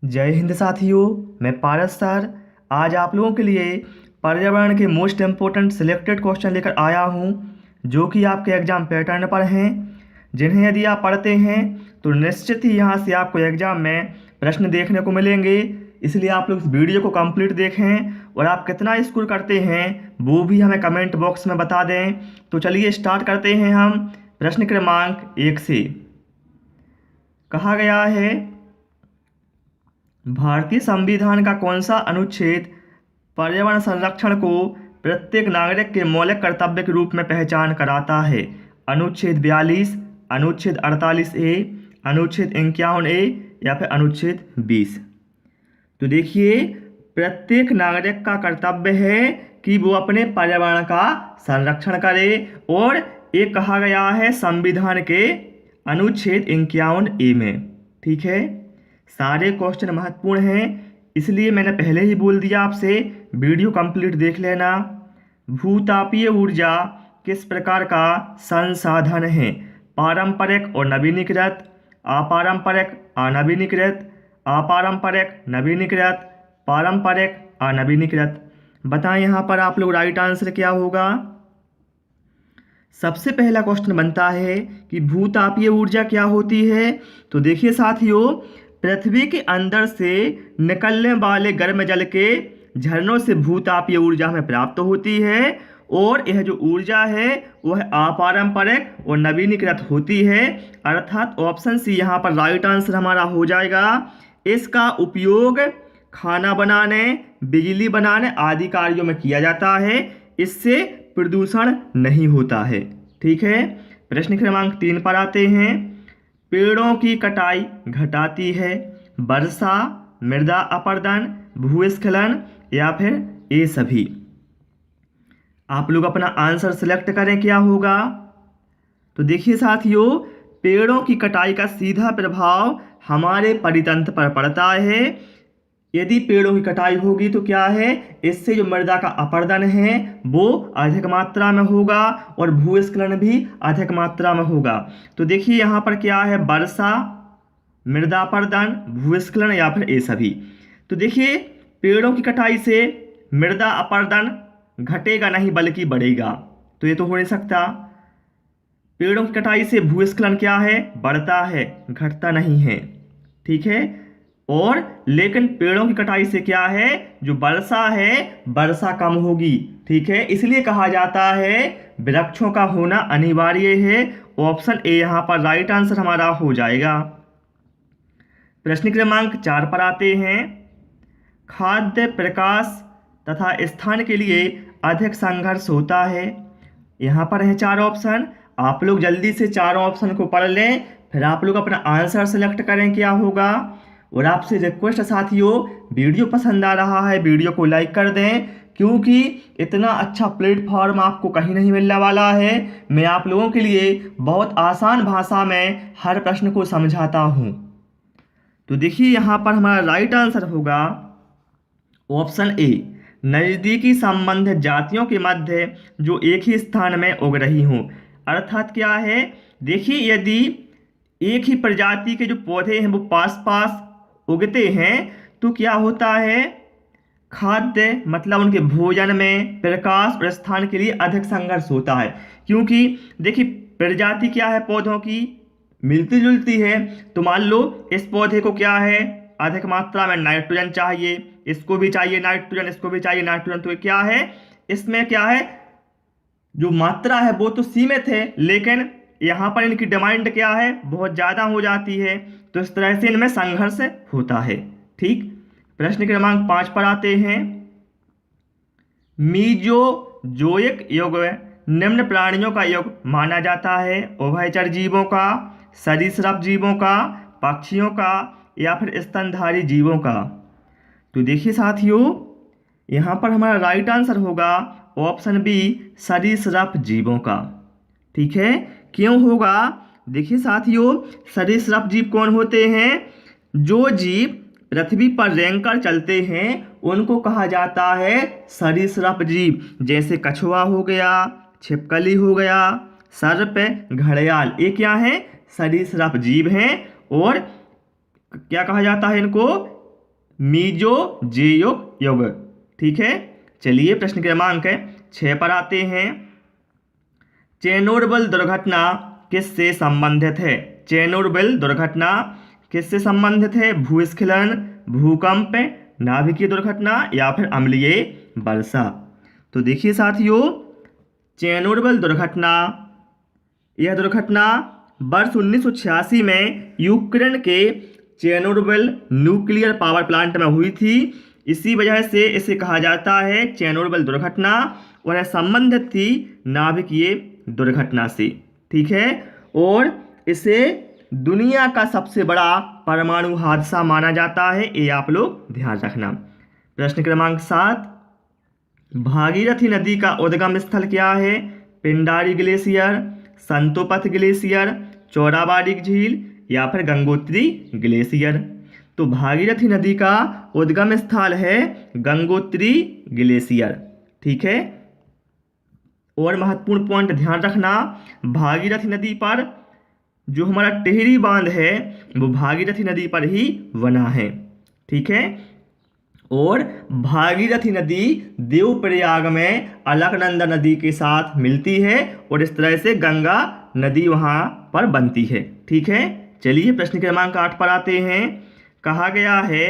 जय हिंद साथियों। मैं पारस सर आज आप लोगों के लिए पर्यावरण के मोस्ट इम्पोर्टेंट सिलेक्टेड क्वेश्चन लेकर आया हूं, जो कि आपके एग्ज़ाम पैटर्न पर हैं, जिन्हें यदि आप पढ़ते हैं तो निश्चित ही यहां से आपको एग्ज़ाम में प्रश्न देखने को मिलेंगे। इसलिए आप लोग इस वीडियो को कंप्लीट देखें और आप कितना स्कोर करते हैं वो भी हमें कमेंट बॉक्स में बता दें। तो चलिए स्टार्ट करते हैं हम प्रश्न क्रमांक 1 से। कहा गया है, भारतीय संविधान का कौन सा अनुच्छेद पर्यावरण संरक्षण को प्रत्येक नागरिक के मौलिक कर्तव्य के रूप में पहचान कराता है? अनुच्छेद 42, अनुच्छेद 48A, अनुच्छेद 51A या फिर अनुच्छेद 20। तो देखिए, प्रत्येक नागरिक का कर्तव्य है कि वो अपने पर्यावरण का संरक्षण करे, और ये कहा गया है संविधान के अनुच्छेद 51A में। ठीक है, सारे क्वेश्चन महत्वपूर्ण हैं, इसलिए मैंने पहले ही बोल दिया आपसे वीडियो कंप्लीट देख लेना। भूतापीय ऊर्जा किस प्रकार का संसाधन है? पारंपरिक और नवीनीकृत, अपारंपरिक, अनवीनीकृत, अपारंपरिक, नवीनीकृत, पारंपरिक, अनवीनीकृत। बताएं यहाँ पर आप लोग राइट आंसर क्या होगा। सबसे पहला क्वेश्चन बनता है कि भूतापीय ऊर्जा क्या होती है। तो देखिए साथियों, पृथ्वी के अंदर से निकलने वाले गर्म जल के झरनों से भूतापीय ऊर्जा हमें प्राप्त होती है, और यह जो ऊर्जा है वह अपारंपरिक और नवीनीकृत होती है। अर्थात ऑप्शन सी यहाँ पर राइट आंसर हमारा हो जाएगा। इसका उपयोग खाना बनाने, बिजली बनाने आदि कार्यों में किया जाता है। इससे प्रदूषण नहीं होता है। ठीक है, प्रश्न क्रमांक 3 पर आते हैं। पेड़ों की कटाई घटाती है वर्षा, मृदा अपरदन, भूस्खलन या फिर ये सभी। आप लोग अपना आंसर सिलेक्ट करें, क्या होगा। तो देखिए साथियों, पेड़ों की कटाई का सीधा प्रभाव हमारे परितंत्र पर पड़ता है। यदि पेड़ों की कटाई होगी तो क्या है, इससे जो मृदा का अपरदन है वो अधिक मात्रा में होगा और भूस्खलन भी अधिक मात्रा में होगा। तो देखिए यहाँ पर क्या है, वर्षा, मृदा अपरदन, भूस्खलन या फिर ये सभी। तो देखिए, पेड़ों की कटाई से मृदा अपरदन घटेगा नहीं बल्कि बढ़ेगा, तो ये तो हो नहीं सकता। पेड़ों की कटाई से भूस्खलन क्या है, बढ़ता है, घटता नहीं है। ठीक है, और लेकिन पेड़ों की कटाई से क्या है, जो वर्षा है वर्षा कम होगी। ठीक है, इसलिए कहा जाता है वृक्षों का होना अनिवार्य है। ऑप्शन ए यहाँ पर राइट आंसर हमारा हो जाएगा। प्रश्न क्रमांक 4 पर आते हैं। खाद्य, प्रकाश तथा स्थान के लिए अधिक संघर्ष होता है। यहाँ पर है 4 ऑप्शन। आप लोग जल्दी से 4 ऑप्शन को पढ़ लें, फिर आप लोग अपना आंसर सेलेक्ट करें, क्या होगा। और आपसे रिक्वेस्ट साथियों, वीडियो पसंद आ रहा है वीडियो को लाइक कर दें, क्योंकि इतना अच्छा प्लेटफॉर्म आपको कहीं नहीं मिलने वाला है। मैं आप लोगों के लिए बहुत आसान भाषा में हर प्रश्न को समझाता हूँ। तो देखिए यहाँ पर हमारा राइट आंसर होगा ऑप्शन ए, नज़दीकी संबंधित जातियों के मध्य जो एक ही स्थान में उग रही हों। अर्थात क्या है, देखिए यदि एक ही प्रजाति के जो पौधे हैं वो पास पास उगते हैं तो क्या होता है, खाद्य मतलब उनके भोजन में, प्रकाश और स्थान के लिए अधिक संघर्ष होता है। क्योंकि देखिए प्रजाति क्या है, पौधों की मिलती जुलती है। तो मान लो इस पौधे को क्या है, अधिक मात्रा में नाइट्रोजन चाहिए, इसको भी चाहिए नाइट्रोजन, इसको भी चाहिए नाइट्रोजन। तो क्या है, इसमें क्या है, जो मात्रा है वो तो सीमित है, लेकिन यहाँ पर इनकी डिमांड क्या है, बहुत ज़्यादा हो जाती है। तो इस तरह से इनमें संघर्ष होता है। ठीक, प्रश्न क्रमांक 5 पर आते हैं। मीजोजोइक युग निम्न प्राणियों का युग माना जाता है? उभयचर जीवों का, सरीसृप जीवों का, पक्षियों का या फिर स्तनधारी जीवों का। तो देखिए साथियों, यहाँ पर हमारा राइट आंसर होगा ऑप्शन बी, सरीसृप जीवों का। ठीक है, क्यों होगा, देखिए साथियों, सरीसृप जीव कौन होते हैं, जो जीव पृथ्वी पर रेंगकर चलते हैं उनको कहा जाता है सरीसृप जीव। जैसे कछुआ हो गया, छिपकली हो गया, सर्प, घड़ियाल, ये क्या है, सरीसृप जीव हैं। और क्या कहा जाता है इनको, मीजोजेइक युग। ठीक है, चलिए प्रश्न क्रमांक 6 पर आते हैं। चेरनोबिल दुर्घटना किससे संबंधित है? चेरनोबिल दुर्घटना किससे संबंधित है? भूस्खलन, भूकंप, नाभिकीय दुर्घटना या फिर अम्लीय वर्षा। तो देखिए साथियों, चेरनोबिल दुर्घटना, यह दुर्घटना वर्ष 1986 में यूक्रेन के चेरनोबिल न्यूक्लियर पावर प्लांट में हुई थी। इसी वजह से इसे कहा जाता है चेरनोबिल दुर्घटना, और यह संबंधित थी नाभिकीय दुर्घटना से। ठीक है, और इसे दुनिया का सबसे बड़ा परमाणु हादसा माना जाता है, ये आप लोग ध्यान रखना। प्रश्न क्रमांक 7, भागीरथी नदी का उद्गम स्थल क्या है? पिंडारी ग्लेशियर, संतोपथ ग्लेशियर, चौराबाड़ी झील या फिर गंगोत्री ग्लेशियर। तो भागीरथी नदी का उद्गम स्थल है गंगोत्री ग्लेशियर। ठीक है, और महत्वपूर्ण पॉइंट ध्यान रखना, भागीरथी नदी पर जो हमारा टिहरी बांध है वो भागीरथी नदी पर ही बना है। ठीक है, और भागीरथी नदी देवप्रयाग में अलकनंदा नदी के साथ मिलती है और इस तरह से गंगा नदी वहाँ पर बनती है। ठीक है, चलिए प्रश्न क्रमांक 8 पर आते हैं। कहा गया है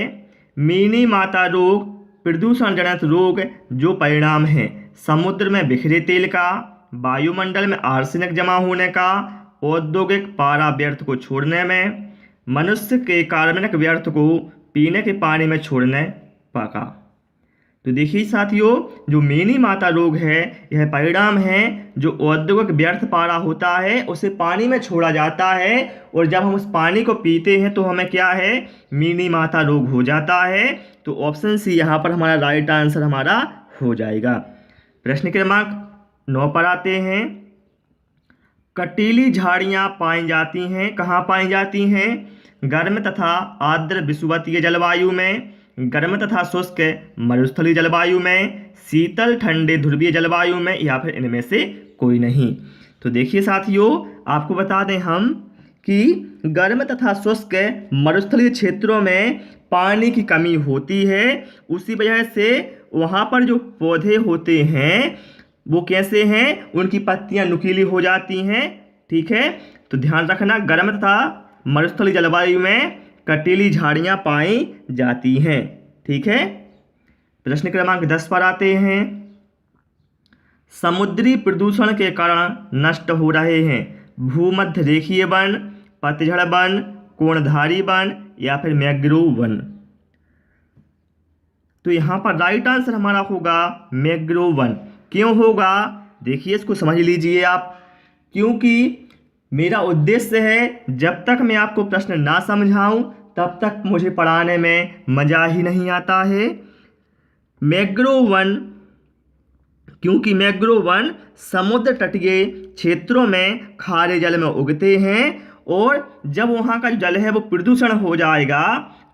मीनी माता रोग प्रदूषण जनित रोग जो परिणाम है समुद्र में बिखरे तेल का, वायुमंडल में आर्सेनिक जमा होने का, औद्योगिक पारा व्यर्थ को छोड़ने में, मनुष्य के कार्बनिक व्यर्थ को पीने के पानी में छोड़ने का। तो देखिए साथियों, जो मेनी माता रोग है यह परिणाम है जो औद्योगिक व्यर्थ पारा होता है उसे पानी में छोड़ा जाता है, और जब हम उस पानी को पीते हैं तो हमें क्या है, मेनी माता रोग हो जाता है। तो ऑप्शन सी यहाँ पर हमारा राइट आंसर हमारा हो जाएगा। प्रश्न क्रमांक 9 पर आते हैं। कटीली झाड़ियाँ पाई जाती हैं, कहाँ पाई जाती हैं? गर्म तथा आर्द्र विषुवतीय जलवायु में, गर्म तथा शुष्क मरुस्थलीय जलवायु में, शीतल ठंडे ध्रुवीय जलवायु में, या फिर इनमें से कोई नहीं। तो देखिए साथियों, आपको बता दें हम कि गर्म तथा शुष्क मरुस्थलीय क्षेत्रों में पानी की कमी होती है, उसी वजह से वहाँ पर जो पौधे होते हैं वो कैसे हैं, उनकी पत्तियाँ नुकीली हो जाती हैं। ठीक है, तो ध्यान रखना, गर्म तथा मरुस्थलीय जलवायु में कटीली झाड़ियाँ पाई जाती हैं। ठीक है, प्रश्न क्रमांक 10 पर आते हैं। समुद्री प्रदूषण के कारण नष्ट हो रहे हैं भूमध्य रेखीय वन, पतझड़ वन, कोणधारी वन या फिर मैंग्रोव वन। तो यहाँ पर राइट आंसर हमारा होगा मैंग्रोव वन। क्यों होगा, देखिए इसको समझ लीजिए आप, क्योंकि मेरा उद्देश्य है जब तक मैं आपको प्रश्न ना समझाऊं तब तक मुझे पढ़ाने में मज़ा ही नहीं आता है। मैंग्रोव वन, क्योंकि मैंग्रोव वन समुद्र तटीय क्षेत्रों में खारे जल में उगते हैं, और जब वहाँ का जो जल है वो प्रदूषण हो जाएगा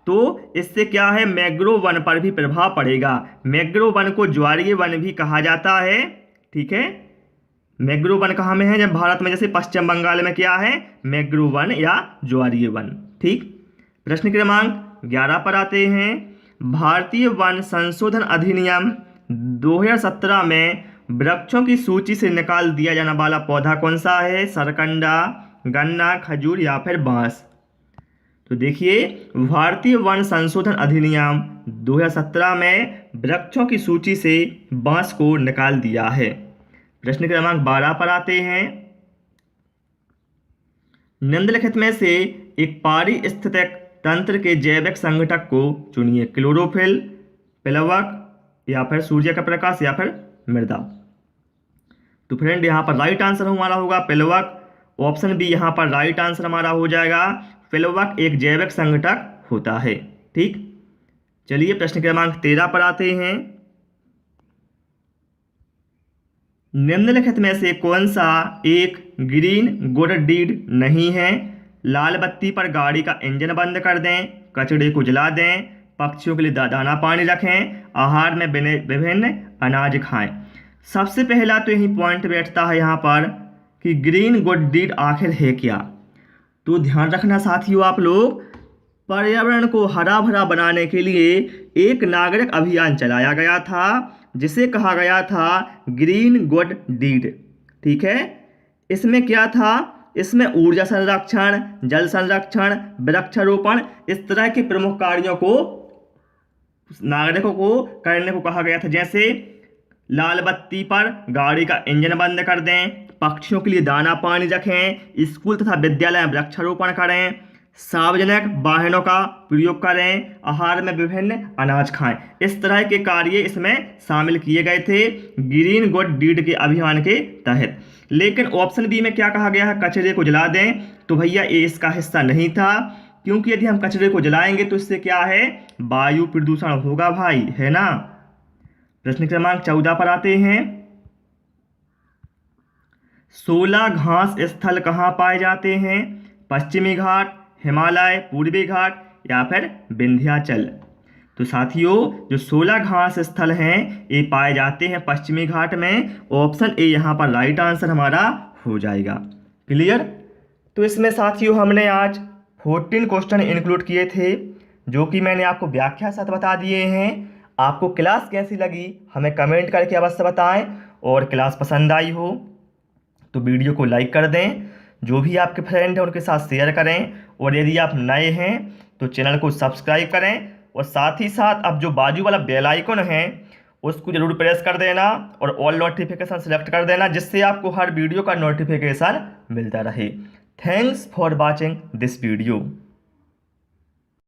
तो इससे क्या है, मैंग्रोव वन पर भी प्रभाव पड़ेगा। मैंग्रोव वन को ज्वारीय वन भी कहा जाता है। ठीक है, मैंग्रोव वन कहाँ में है, जब भारत में जैसे पश्चिम बंगाल में क्या है, मैंग्रोव वन या ज्वारीय वन। ठीक, प्रश्न क्रमांक 11 पर आते हैं। भारतीय वन संशोधन अधिनियम 2017 में वृक्षों की सूची से निकाल दिया जाने वाला पौधा कौन सा है? सरकंडा, गन्ना, खजूर या फिर बांस। तो देखिए, भारतीय वन संशोधन अधिनियम 2017 में वृक्षों की सूची से बांस को निकाल दिया है। प्रश्न क्रमांक 12 पर आते हैं। निम्नलिखित में से एक पारिस्थितिक तंत्र के जैविक संघटक को चुनिए। क्लोरोफिल, प्लवक या फिर सूर्य का प्रकाश या फिर मृदा। तो फ्रेंड यहाँ पर राइट आंसर हमारा होगा प्लवक। ऑप्शन बी यहाँ पर राइट आंसर हमारा हो जाएगा। प्लवक एक जैविक संघटक होता है। ठीक, चलिए प्रश्न क्रमांक 13 पर आते हैं। निम्नलिखित में से कौन सा एक ग्रीन गुड डीड नहीं है? लाल बत्ती पर गाड़ी का इंजन बंद कर दें, कचड़े को जला दें, पक्षियों के लिए दाना पानी रखें, आहार में विभिन्न अनाज खाएं। सबसे पहला तो यही पॉइंट बैठता है यहाँ पर कि ग्रीन गुड डीड आखिर है क्या। तो ध्यान रखना साथियों आप लोग, पर्यावरण को हरा भरा बनाने के लिए एक नागरिक अभियान चलाया गया था जिसे कहा गया था ग्रीन गुड डीड। ठीक है, इसमें क्या था, इसमें ऊर्जा संरक्षण, जल संरक्षण, वृक्षारोपण, इस तरह के प्रमुख कार्यों को नागरिकों को करने को कहा गया था। जैसे लाल बत्ती पर गाड़ी का इंजन बंद कर दें, पक्षियों के लिए दाना पानी रखें, स्कूल तथा विद्यालय में वृक्षारोपण करें, सार्वजनिक वाहनों का प्रयोग करें, आहार में विभिन्न अनाज खाएं। इस तरह के कार्य इसमें शामिल किए गए थे ग्रीन गुड डीड के अभियान के तहत। लेकिन ऑप्शन बी में क्या कहा गया है, कचरे को जला दें। तो भैया ये इसका हिस्सा नहीं था, क्योंकि यदि हम कचरे को जलाएंगे तो इससे क्या है, वायु प्रदूषण होगा भाई, है ना। प्रश्न क्रमांक 14 पर आते हैं। 16 घास स्थल कहाँ पाए जाते हैं? पश्चिमी घाट, हिमालय, पूर्वी घाट या फिर विंध्याचल। तो साथियों जो 16 घास स्थल हैं ये पाए जाते हैं पश्चिमी घाट में। ऑप्शन ए यहाँ पर राइट आंसर हमारा हो जाएगा। क्लियर। तो इसमें साथियों हमने आज 14 क्वेश्चन इंक्लूड किए थे जो कि मैंने आपको व्याख्या साथ बता दिए हैं। आपको क्लास कैसी लगी हमें कमेंट करके अवश्य बताएं, और क्लास पसंद आई हो तो वीडियो को लाइक कर दें, जो भी आपके फ्रेंड हैं उनके साथ शेयर करें, और यदि आप नए हैं तो चैनल को सब्सक्राइब करें, और साथ ही साथ अब जो बाजू वाला बेल आइकन है उसको जरूर प्रेस कर देना और ऑल नोटिफिकेशन सेलेक्ट कर देना, जिससे आपको हर वीडियो का नोटिफिकेशन मिलता रहे। Thanks for watching this video.